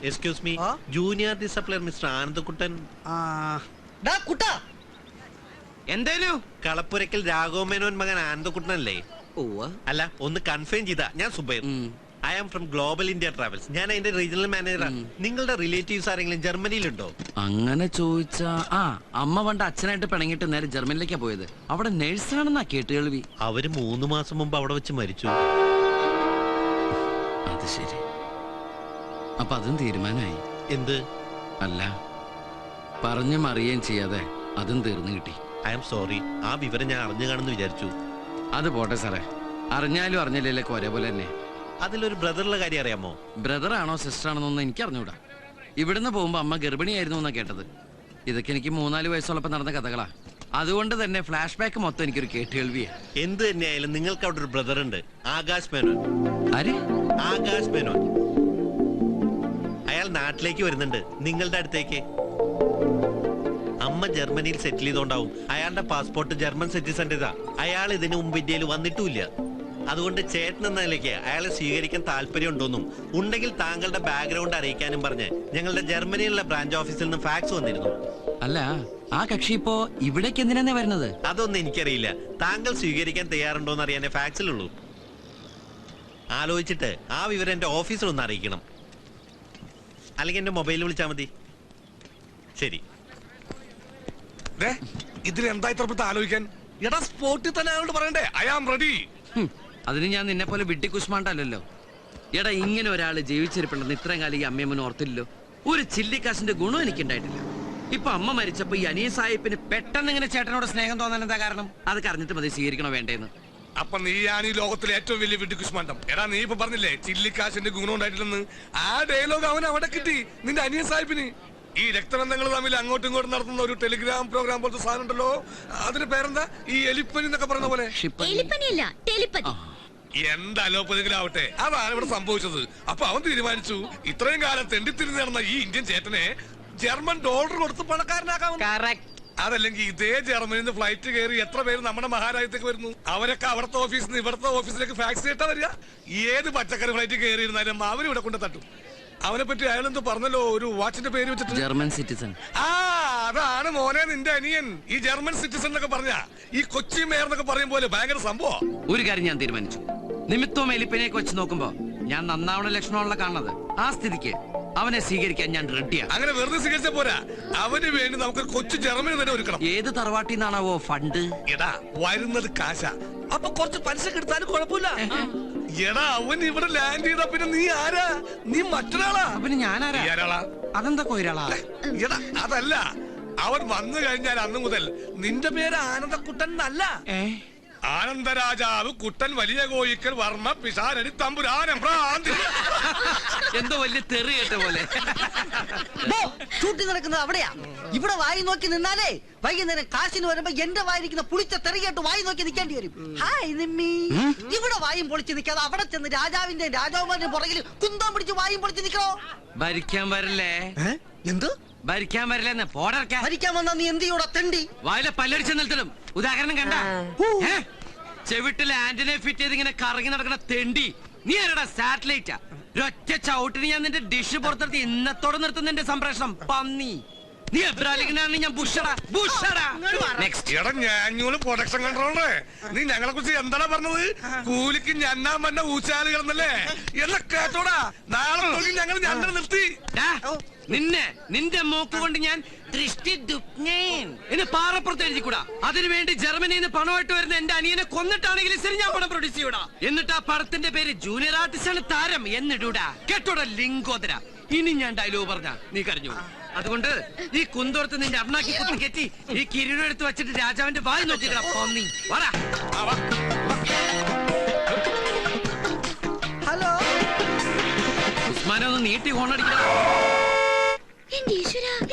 Excuse me, junior ഡിസപ്ലയർ mister Anandakuttan. എന്തേലും കളപ്പുരക്കൽ രാഘവമേനോൻ മകൻ ആനന്ദക്കുട്ടനല്ലേ? അല്ല, ഒന്ന് കൺഫേം ചെയ്താ. ഞാൻ Zubair. I am from global India travels. ഞാൻ അതിന്റെ റീജിയണൽ മാനേജറാണ്. നിങ്ങളുടെ റിലേറ്റീവ്സ് ആരെങ്കിലും ജർമ്മനിയിലുണ്ടോ? അങ്ങനെ ചോദിച്ചാ അമ്മ പണ്ട് അച്ഛനായിട്ട് പിണങ്ങിട്ട് നേരെ ജർമ്മനിലേക്കാ പോയത്. അവിടെ നേഴ്സാണെന്നാ കേട്ടുകേൾവി. അവര് 3 മാസം മുമ്പ് അവിടെ വെച്ച് മരിച്ചു. അത് ശരി. അപ്പൊ അതും തീരുമാനമായി. എന്ത്? അല്ല, പറഞ്ഞും അറിയുകയും ചെയ്യാതെ അതും തീർന്നു കിട്ടി. I am sorry. ആ വിവരം ഞാൻ അറിഞ്ഞു കാണുന്നു വിചാരിച്ചു. അത് പോട്ടെ സാറേ, അറിഞ്ഞാലും അറിഞ്ഞില്ലേക്ക് ഒരേപോലെ തന്നെ. അതിലൊരു ബ്രദറുള്ള കാര്യം അറിയാമോ? ബ്രദറാണോ സിസ്റ്റർ ആണെന്നൊന്നും എനിക്ക് അറിഞ്ഞൂടാ. ഇവിടുന്ന് പോകുമ്പോ അമ്മ ഗർഭിണിയായിരുന്നു എന്നാ കേട്ടത്. ഇതൊക്കെ എനിക്ക് 3-4 വയസ്സുള്ളപ്പോ നടന്ന കഥകളാ. അതുകൊണ്ട് തന്നെ ഫ്ലാഷ് ബാക്ക് മൊത്തം എനിക്കൊരു കേട്ടുകേൾവിയാ. എന്ത് തന്നെയായാലും നിങ്ങൾക്ക് അവിടെ ഒരു ബ്രദർ ഉണ്ട്, ആകാശ് മേനോൻ. ആര്? ആകാശ് മേനോൻ. അയാൾ നാട്ടിലേക്ക് വരുന്നുണ്ട്, നിങ്ങളുടെ അടുത്തേക്ക്. അമ്മ ജർമ്മനിയിൽ സെറ്റിൽ ചെയ്തോണ്ടാവും അയാളുടെ പാസ്പോർട്ട് ജർമ്മൻ സിറ്റിസന്റേതാ. അയാൾ ഇതിനു മുമ്പ് ഇന്ത്യയിൽ വന്നിട്ടുമില്ല. അതുകൊണ്ട് ചേട്ടൻ എന്ന നിലയ്ക്ക് അയാളെ സ്വീകരിക്കാൻ താല്പര്യം ഉണ്ടോന്നും ഉണ്ടെങ്കിൽ താങ്കളുടെ ബാക്ക്ഗ്രൗണ്ട് അറിയിക്കാനും പറഞ്ഞ് ഞങ്ങളുടെ ജർമ്മനിയിലുള്ള ബ്രാഞ്ച് ഓഫീസിൽ നിന്ന് ഫാക്സ് വന്നിരുന്നു. അല്ല, ആ കക്ഷി ഇപ്പോ ഇവിടേക്ക് എന്തിനാ വരുന്നത്? അതൊന്നും എനിക്കറിയില്ല. താങ്കൾ സ്വീകരിക്കാൻ തയ്യാറുണ്ടോന്ന് അറിയാനേ ഫാക്സിലുള്ളൂ. ആലോചിച്ചിട്ട് ആ വിവരം എന്റെ ഓഫീസിൽ ഒന്ന് അറിയിക്കണം. അല്ലെങ്കിൽ എന്റെ മൊബൈലിൽ വിളിച്ചാൽ മതി. ശരി. ഇതിലെന്താ ഇത്ര ആലോചിക്കാൻ? എടാ, സ്പോട്ടിൽ തന്നെ അയാളോട് പറയണ്ടേ ഐ ആം റെഡി. അതിന് ഞാൻ നിന്നെ പോലെ വിട്ടി കുഷ്മാണ്ടല്ലോ. എടാ, ഇങ്ങനെ ഒരാള് ജീവിച്ചിരിപ്പുണ്ടെന്ന് ഇത്രയും കാലം ഈ അമ്മയമ്മനും ഓർത്തില്ലല്ലോ. ഒരു ചില്ലിക്കാശിന്റെ ഗുണം എനിക്കുണ്ടായിട്ടില്ല. ഇപ്പൊ അമ്മ മരിച്ചപ്പോ ഈ അനിയ സാഹിബിന് പെട്ടെന്ന് ഇങ്ങനെ ചേട്ടനോട് സ്നേഹം തോന്നാൻ എന്താ കാരണം? അതൊക്കെ അറിഞ്ഞിട്ട് മതി സ്വീകരിക്കണോ വേണ്ടേന്ന്. അപ്പൊ നീയാണ് ഈ ലോകത്തിലെ ഏറ്റവും വലിയ വിഡ്ഢിക്കുഷ്മാണ്ടം. എടാ, നീ ഇപ്പൊ പറഞ്ഞില്ലേ ചില്ലിക്കാശിന്റെ ഗുണം ഉണ്ടായിട്ടില്ലെന്ന്. ആ ഡയലോഗ് അവൻ അവിടെ കിട്ടി, നിന്റെ അനിയൻ സാഹിബിന്. ഈ രക്തബന്ധങ്ങൾ തമ്മിൽ അങ്ങോട്ടും ഇങ്ങോട്ടും നടത്തുന്ന ഒരു ടെലിഗ്രാം പ്രോഗ്രാം പോലത്തെ സാധനം ഉണ്ടല്ലോ, അതിന് പേരെന്താ? ഈ എലിപ്പനി എന്നൊക്കെ പറയുന്ന പോലെ. എന്താ അലോപ്പതിങ്കിലും ആവട്ടെ, അതാണ് ഇവിടെ സംഭവിച്ചത്. അപ്പൊ അവൻ തീരുമാനിച്ചു ഇത്രയും കാലം തെണ്ടിത്തിരിഞ്ഞ് നടന്ന ഈ ഇന്ത്യൻ ചേട്ടനെ ജർമ്മൻ ഡോളർ കൊടുത്ത് പണക്കാരനാക്കാമെന്ന്. അതല്ലെങ്കിൽ ഇതേ ജർമ്മനിൽ നിന്ന് ഫ്ലൈറ്റ് കയറി എത്ര പേര് നമ്മുടെ മഹാരാജ്യത്തേക്ക് വരുന്നു. അവരൊക്കെ അവിടുത്തെ ഓഫീസിൽ നിന്ന് ഇവിടുത്തെ ഓഫീസിലേക്ക് ഫാക്സ് ചെയ്തിട്ടാ വരിക. ഏത് പച്ചക്കറി ഫ്ലൈറ്റ് കയറിയിരുന്നാലും അവരും ഇവിടെ കൊണ്ട് തട്ടും. അവനെ പറ്റി അയാളെന്ത് പറഞ്ഞല്ലോ, ഒരു വാച്ചിന്റെ പേര് വെച്ചിട്ട് ജർമ്മൻ സിറ്റിസൺ. അതാണ് മോനെ നിന്റെ അനിയൻ. ഈ ജർമ്മൻ സിറ്റിസൺ എന്നൊക്കെ പറഞ്ഞ ഈ കൊച്ചി മേയർ എന്നൊക്കെ പറയും പോലെ ഭയങ്കര സംഭവം. ഒരു കാര്യം ഞാൻ തീരുമാനിച്ചു. നിമിത്തവും എലിപ്പനെയൊക്കെ വെച്ച് നോക്കുമ്പോ ഞാൻ നന്നാവണ ലക്ഷണമുള്ള കാണുന്നത്. ആ സ്ഥിതിക്ക് അവനെ സ്വീകരിക്കാൻ ഞാൻ റെഡിയാണ്. അങ്ങനെ വെറുതെ സ്വീകരിച്ച പോരാ, അവന് വേണ്ടി നമുക്ക് കൊച്ചു ജർമ്മനി തന്നെ ഒരുക്കണം. ഏത് തറവാട്ടിൽ നിന്നാണാവോ ഫണ്ട്? എടാ, വരുന്നത് കാശ, അപ്പൊ കുറച്ച് പലിശ എടുത്താലും കുഴപ്പമില്ല. എടാ, അവൻ ഇവിടെ ലാൻഡ് ചെയ്താ പിന്നെ നീ ആരാ? നീ മറ്റൊരാളാ. പിന്നെ ഞാനാരാ? അതെന്താ കൊയിരാളാ? എടാ, അതല്ല, അവൻ വന്നു കഴിഞ്ഞാൽ അന്ന് മുതൽ നിന്റെ പേര് ആനന്ദക്കുട്ടൻ എന്നല്ല, ആനന്ദരാജാവ് കുട്ടൻ വലിയ കോയിക്കൽ വർമ്മ പിശാരടി തമ്പുരാനം ഭ്രാന്തി. എന്തോ വലിയ തെറി കേട്ട പോലെ. ഷൂട്ടിംഗ് നടക്കുന്നത് അവിടെയാ. ഇവിടെ വായി നോക്കി നിന്നാലേ വൈകുന്നേരം കാശിന് വരുമ്പോ എന്റെ വായിരിക്കുന്ന പുളിച്ച തെറി കേട്ട് വായി നോക്കി നിൽക്കേണ്ടി വരും. ഹായ് നിമ്മി. ഇവിടെ വായും പൊളിച്ച് നിൽക്കാതെ അവിടെ ചെന്ന് രാജാവിന്റെ രാജാവുമാരുടെ പുറകിൽ കുന്തം പിടിച്ച് വായും പൊളിച്ച് നിൽക്കണോ? ഭരിക്കാൻ വരില്ലേ? എന്ത് ഭരിക്കാൻ വരില്ലെന്ന്? ഭരിക്കാൻ വന്നാ നീ എന്ത് ചെയ്യൂടാ തെണ്ടി? വായിലെ പല്ലടിച്ച് നിർത്തലും. ഉദാഹരണം കണ്ട ചെവിട്ടിലെ ആന്റിനെ ഫിറ്റ് ചെയ്ത് ഇങ്ങനെ കറങ്ങി നടക്കുന്ന തെണ്ടി. നീ ആരടാ? സാറ്റലൈറ്റാ? ഒറ്റ ചവിട്ടിന് ഞാൻ നിന്റെ ഡിഷ് പുറത്തെടുത്ത് ഇന്നത്തോടെ നിർത്തുന്നതിന്റെ സംപ്രേഷണം പന്നി. നീ എബ്രാലിംഗിനാണ്, ഞാൻ ബുഷടാ. പ്രൊഡക്ഷൻ കൺട്രോളറെ, നീ ഞങ്ങളെ കുറിച്ച് എന്താണ് പറഞ്ഞത്? കൂലിക്ക് ഞന്നാൻ വന്ന ഊച്ചാല് കിടന്നല്ലേ എന്നെ കേട്ടോടാ. നാളെ ഞങ്ങൾ ഞങ്ങൾ നിർത്തി. നിന്റെ മൂക്ക് കൊണ്ട് ഞാൻ ദൃഷ്ടി എന്ന് പാറപ്പുറത്ത് എഴുതിക്കൂടാ. അതിനുവേണ്ടി ജർമ്മനിയിൽ നിന്ന് പണമായിട്ട് വരുന്ന എന്റെ അനിയനെ കൊന്നിട്ടാണെങ്കിലും ശരി ഞാൻ പണം പ്രൊഡ്യൂസ് ചെയ്യൂടാ. എന്നിട്ട് ആ പടത്തിന്റെ പേര് ജൂനിയർ ആർട്ടിസ്റ്റ് ആണ് താരം എന്നിടൂടാ. കേട്ടോടാ ലിംഗോദര. ഇനി ഞാൻ ഡയലോഗ് പറഞ്ഞ നീ കരഞ്ഞു. അതുകൊണ്ട് ഈ കുന്തോർത്ത് നിന്റെ അണ്ണാക്കി കുത്തി കെറ്റി ഈ കിരീടം എടുത്ത് വെച്ചിട്ട് രാജാവിന്റെ വായി നോക്കിക്കടാ പന്നി. ഹലോ, ഉസ്മാനെ ഒന്ന് നീട്ടി ഹോണടിക്കണം.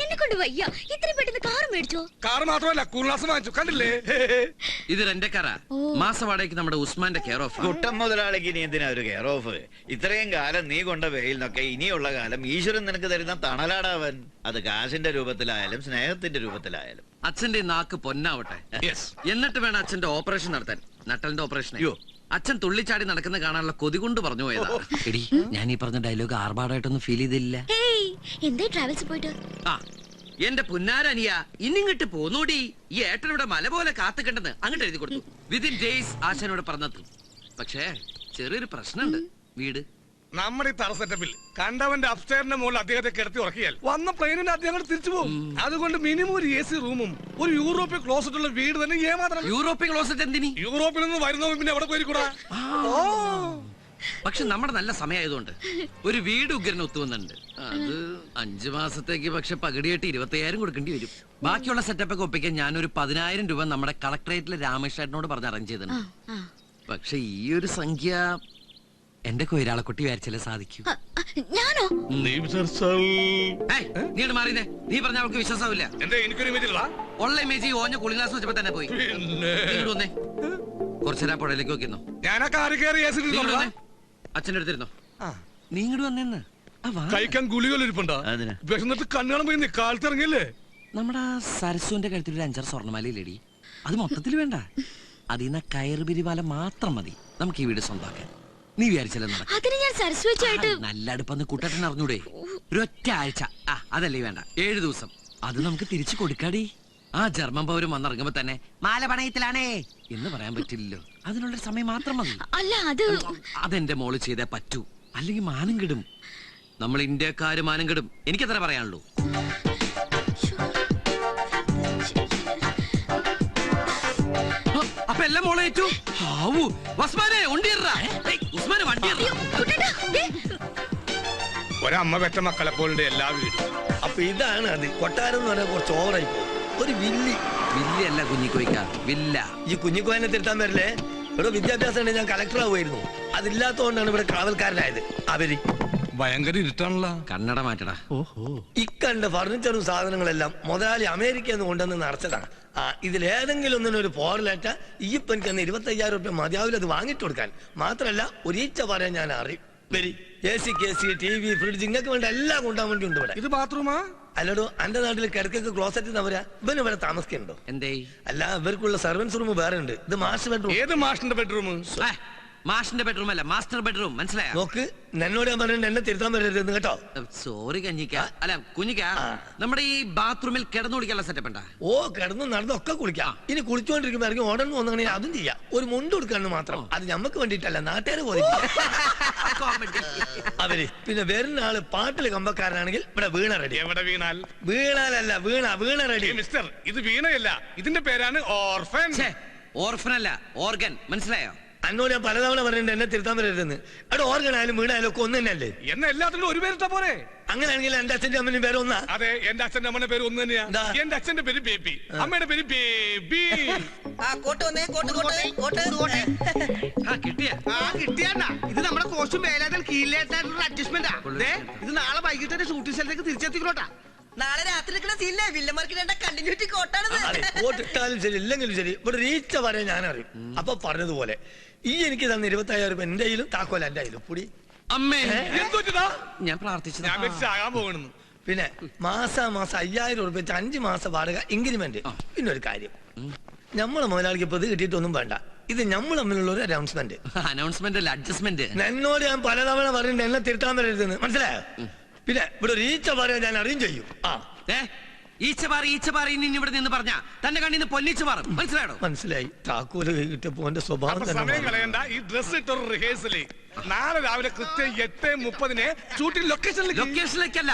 കാർ മാത്രമല്ല, കൂൾഗ്ലാസ് വാങ്ങിച്ചു. കണ്ടില്ലേ? ഇത് എന്റെ കാറ. മാസവാടകയ്ക്ക് നമ്മുടെ ഉസ്മാന്റെ കെയർ ഓഫ്. കുട്ടം മുതലാളിക്ക് ഇനി എന്തിനാ ഒരു കെയർ ഓഫ്? ഇത്രയും കാലം നീ കൊണ്ട വെയിൽ നിന്നൊക്കെ ഇനിയുള്ള കാലം ഈശ്വരൻ നിനക്ക് തരുന്ന തണലാടാവൻ. അത് കാശിന്റെ രൂപത്തിലായാലും സ്നേഹത്തിന്റെ രൂപത്തിലായാലും. അച്ഛന്റെ നാക്ക് പൊന്നാവട്ടെ. എന്നിട്ട് വേണം അച്ഛന്റെ ഓപ്പറേഷൻ നടത്താൻ. നട്ടലിന്റെ ഓപ്പറേഷൻ. അയ്യോ, അച്ഛൻ തുള്ളിച്ചാടി നടക്കുന്ന കാണാനുള്ള കൊതി കൊണ്ട് പറഞ്ഞു പോയതാ. എടി ഞാൻ ഈ പറഞ്ഞ ഡയലോഗ് ആർഭാടായിട്ടൊന്നും ഫീൽ ചെയ്തില്ല. എന്തേ ട്രാവൽസ് പോയിട്ട്? ആ എന്റെ പുന്നാരനിയ ഇന്നിങ്ങോട്ട് പോന്നോടി. ഈ ഏട്ടനിവിടെ മല പോലെ കാത്തുകണ്ടെന്ന് അങ്ങോട്ട് എഴുതി കൊടുത്തു. വിതിൻ ഡേയ്സ് ആശാനോട് പറഞ്ഞെത്തും. പക്ഷേ ചെറിയൊരു പ്രശ്നമുണ്ട്. വീട് നമ്മുടെ ഈ തറ സെറ്റപ്പിൽ കണ്ടവന്റെ അപ്സ്റ്റേറിന്റെ മുകളിൽ അദ്ദേഹത്തെ കിടത്തി ഉറക്കിയാൽ വന്ന പ്ലെയിനിന്റെ അദ്ദേഹം തിരിച്ചു പോകും. അതുകൊണ്ട് മിനിമം ഒരു AC റൂമും ഒരു യൂറോപ്യൻ ക്ലോസറ്റ് ഉള്ള വീട് തന്നെ ഏമാത്രം. European closet എന്തിനി? യൂറോപ്പിൽ നിന്ന് വരുന്നവൻ പിന്നെ എവിടെ പോയിരിക്കൂടാ? പക്ഷെ നമ്മുടെ നല്ല സമയമായതുകൊണ്ട് ഒരു വീട് ഉഗ്രന് ഒത്തുവന്നുണ്ട്. അത് 5 മാസത്തേക്ക് പക്ഷെ പകുതിയായിട്ട് 25,000 കൊടുക്കേണ്ടി വരും. ബാക്കിയുള്ള സെറ്റപ്പ് ഒക്കെ ഒപ്പിക്കാൻ ഞാനൊരു 10,000 രൂപ നമ്മുടെ കളക്ടറേറ്റിലെ രാമേഷേട്ടനോട് പറഞ്ഞ് അറേഞ്ച് ചെയ്തിട്ടുണ്ട്. പക്ഷെ ഈ ഒരു സംഖ്യ എന്റെ കൊയിരാളക്കുട്ടി വിചാരിച്ചാലേ സാധിക്കൂ. ഞാനോ? നീ മാറിയേ. നീ പറഞ്ഞ അവൾക്ക് വിശ്വാസമില്ല. എന്റെ എനിക്കൊരു ഇമേജ് ഉള്ള ഇമേജ് ഓഞ്ഞ കൂളിംഗ് ഗ്ലാസ് വെച്ചപ്പോ തന്നെ പോയി. വന്നേ കുറച്ചേരാ പുഴയിലേക്ക് നോക്കിന്നോ. ഞാനാ കാറി കയറി അച്ഛൻ്റെ അടുത്തിരുന്നോ. നീ ഇങ്ങോട്ട് വന്നേന്ന്. കഴിക്കാൻ ഗുളികളിരിപ്പുണ്ടോ? അതിന് വിശന്നിട്ട് കണ്ണുകാണാൻ പോയി കാലത്ത് ഇറങ്ങിയല്ലേ? നമ്മുടെ സരസുവിന്റെ കഴുത്തിൽ ഒരു 5-6 സ്വർണ്ണമാലയില്ലേടി? അത് മൊത്തത്തിൽ വേണ്ട. അതിന്ന് കയറ് പിരിമാല മാത്രം മതി നമുക്ക് ഈ വീട് സ്വന്തമാക്കാൻ. നീ വിചാരിച്ചല്ലോ അതിന് ഞാൻ സരസ്വതിയായിട്ട് നല്ല അടുപ്പന്ന് കുട്ടേട്ടൻ അറിഞ്ഞൂടെ? ഒരൊറ്റ ആഴ്ച. അതല്ലേ വേണ്ട, 7 ദിവസം. അത് നമുക്ക് തിരിച്ചു കൊടുക്കാടി. ആ ജർമ്മൻ പൗരം വന്നിറങ്ങുമ്പോ തന്നെ മാല പണയത്തിലാണേ എന്ന് പറയാൻ പറ്റില്ലല്ലോ. അതിനുള്ളൊരു സമയം മാത്രം മതി. അല്ല അത് അതെന്റെ മോള് ചെയ്തേ പറ്റൂ. അല്ലെങ്കിൽ മാനം കിടും. നമ്മൾ ഇന്ത്യക്കാര് മാനം കിടും. എനിക്കത്ര പറയാനുള്ളൂ. അപ്പൊ എല്ലാം മോളെ ഏറ്റു. ഒരമ്മ പെറ്റ മക്കളെ പോലുണ്ട് എല്ലാ വീടും. അപ്പൊ ഇതാണ് അത്. കൊട്ടാരം എന്ന് പറഞ്ഞാൽ കുറച്ച് ഓവറായി പോകും. ഒരു വില്ലി വില്ലല്ല കുഞ്ഞിക്കോയ്ക്ക, വില്ല. ഈ കുഞ്ഞിക്കോയനെ തിരുത്താൻ വരില്ലേ? ഇവിടെ വിദ്യാഭ്യാസം ഉണ്ട്, ഞാൻ കളക്ടർ ആവുമായിരുന്നു. അതില്ലാത്തതുകൊണ്ടാണ് ഇവിടെ കാവൽക്കാരനായത്. അവര് ഭയങ്കര ഇരുട്ടാണല്ലോ. കണ്ണട മാറ്റടാ. ഇക്കണ്ട ഫർണിച്ചറും സാധനങ്ങളെല്ലാം മുതലാളി അമേരിക്കയിൽ നിന്ന് കൊണ്ടുവന്ന് നിറച്ചതാണ്. ഇതിലേതെങ്കിലും ഒന്നിനൊരു പോറലേറ്റ ഈ ഇപ്പൊ എനിക്ക് 25,000 രൂപ മതിയാവില്ല അത് വാങ്ങിട്ട് കൊടുക്കാൻ. മാത്രല്ല ഒരീച്ച പറയാൻ ഞാൻ അറിയും. വരി AC, KC, TV, ഫ്രിഡ്ജ് ഇങ്ങക്ക് വേണ്ട എല്ലാം കൊണ്ടാൻ വേണ്ടി ഉണ്ട് ഇവിടെ. ഇത് ബാത്റൂമാ? അല്ലടോ, എന്റെ നാട്ടിൽ കിടക്കൊക്കെ ക്ലോസറ്റ് നവരാ. ഇവന് ഇവിടെ താമസിക്കുന്നുണ്ടോ? എന്തേ? അല്ല, ഇവർക്കുള്ള സർവൻസ് റൂം വേറെ ഉണ്ട്. ഇത് മാസ്റ്റർ ബെഡ്റൂം. ഏത് മാഷിന്റെ ബെഡ്റൂം? മാഷിന്റെ ബെഡ്റൂം അല്ല, മാസ്റ്റർ ബെഡ്റൂം. മനസ്സിലായോ? നോക്ക്, എന്നോട് ഞാൻ പറഞ്ഞിട്ട് എന്നെ തിരുത്താൻ വരരുത് കേട്ടോ. സോറി കഞ്ഞിക്ക, അല്ല കുഞ്ഞിക്ക. നമ്മുടെ ഈ ബാത്റൂമിൽ കിടന്നു കുടിക്കാനുള്ള സെറ്റപ്പ് ഉണ്ടാ? ഓ, കിടന്നു നടന്നൊക്കെ കുളിക്കാം. ഇനി കുളിച്ചോണ്ടിരിക്കുമ്പോ ഇറങ്ങി ഓടണം വന്നെങ്കിൽ അതും ചെയ്യാം. ഒരു മുണ്ട് കൊടുക്കാന്ന് മാത്രം. അത് ഞമ്മക്ക് വേണ്ടിട്ടല്ല, നാട്ടുകാരെ പോലെ. അവര് പിന്നെ വരുന്ന ആള് പാട്ടില് കമ്പക്കാരനാണെങ്കിൽ ഇവിടെ വീണ റെഡി. എവിടെ വീണാൽ? വീണാലല്ല, വീണ റെഡി. മിസ്റ്റർ, ഇത് വീണയല്ല, ഇതിന്റെ പേരാണ് ഓർഫൻ. ഓർഫൻ അല്ല, ഓർഗൻ. മനസ്സിലായോ? അന്നോട് ഞാൻ പലതവണ പറഞ്ഞിട്ട് എന്നെ തിരുത്താൻ വരരുതെന്ന്. അവിടെ ഓർഗനായാലും വീണായാലും ഒക്കെ ഒന്ന് തന്നെയല്ലേ? എന്നെ എല്ലാത്തിനും ഒരു പേരിട്ടാ പോരെ? അങ്ങനെയാണെങ്കിൽ എന്റെ അച്ഛന്റെ അമ്മനും പേര് ഒന്നാ. അതെ, എന്റെ അച്ഛന്റെ അമ്മയുടെ പേര് ഒന്ന് തന്നെയാ. എന്റെ അച്ഛന്റെ പേര് ബേബി, അമ്മയുടെ പേര് ബേബി. കിട്ടിയാ ഇത് നമ്മുടെ കോച്ചും മേലാതൽ കീഴിലേറ്റായിട്ടുള്ള അഡ്ജസ്റ്റ്മെന്റാ. ഇത് നാളെ വൈകിട്ട് ഷൂട്ടിംഗ് സ്ഥലത്തേക്ക് തിരിച്ചെത്തിക്കോട്ടാ. നാളെ രാത്രി സീനിലെ വില്ലന്മാർക്ക് കണ്ടിന്യൂറ്റി കോട്ടാണ്. കോട്ടിട്ടാലും ശരി ഇല്ലെങ്കിലും ശരി ഇവിടെ റീച്ച പറയാൻ ഞാൻ അറിയും. അപ്പൊ പറഞ്ഞതുപോലെ ഈ എനിക്ക് തന്ന 25,000 രൂപ എന്റെ കയ്യിലും താക്കോല എന്റെ കയ്യിലും കൂടി. അമ്മേ, എന്തുപറ്റിയതാ? ഞാൻ പ്രാർത്ഥിച്ചത്. ഞാൻ വെച്ചാകാൻ പോകണെന്ന്. പിന്നെ മാസം 5,000 രൂപ വെച്ച് 5 മാസം വാടക ഇൻക്രിമെന്റ്. പിന്നെ ഒരു കാര്യം, നമ്മളെ മുതലാളിക്ക് ഇപ്പൊ ഇത് കിട്ടിയിട്ടൊന്നും വേണ്ട. ഇത് നമ്മൾ തമ്മിലുള്ള ഒരു അനൗൺസ്മെന്റ്. അനൗൺസ്മെന്റ് അല്ല, അഡ്ജസ്റ്റ്മെന്റ്. എന്നോട് ഞാൻ പലതവണ പറഞ്ഞിട്ട് എന്നെ തിരുത്താൻ വരരുതെന്ന്. മനസ്സിലായോ? പിന്നെ ഇവിടെ ഒരു ഈച്ച പറയാൻ ഞാൻ അറിയും ചെയ്യും. ഈച്ചപാറി ഇവിടെ നിന്ന് പറഞ്ഞ തന്റെ കണ്ണിന്ന് പൊന്നിച്ച് മാറും. മനസ്സിലായോ? മനസ്സിലായി. താക്കോല് കിട്ടിയപ്പോ എന്റെ സ്വഭാവം സമയം കളയണ്ട. ഈ ഡ്രസ് ഇട്ടൊരു റിഹേഴ്സല് നാളെ രാവിലെ കൃത്യം 8:30 ഷൂട്ടിംഗ് ലൊക്കേഷനിലേക്ക്. ലൊക്കേഷനിലേക്കല്ല,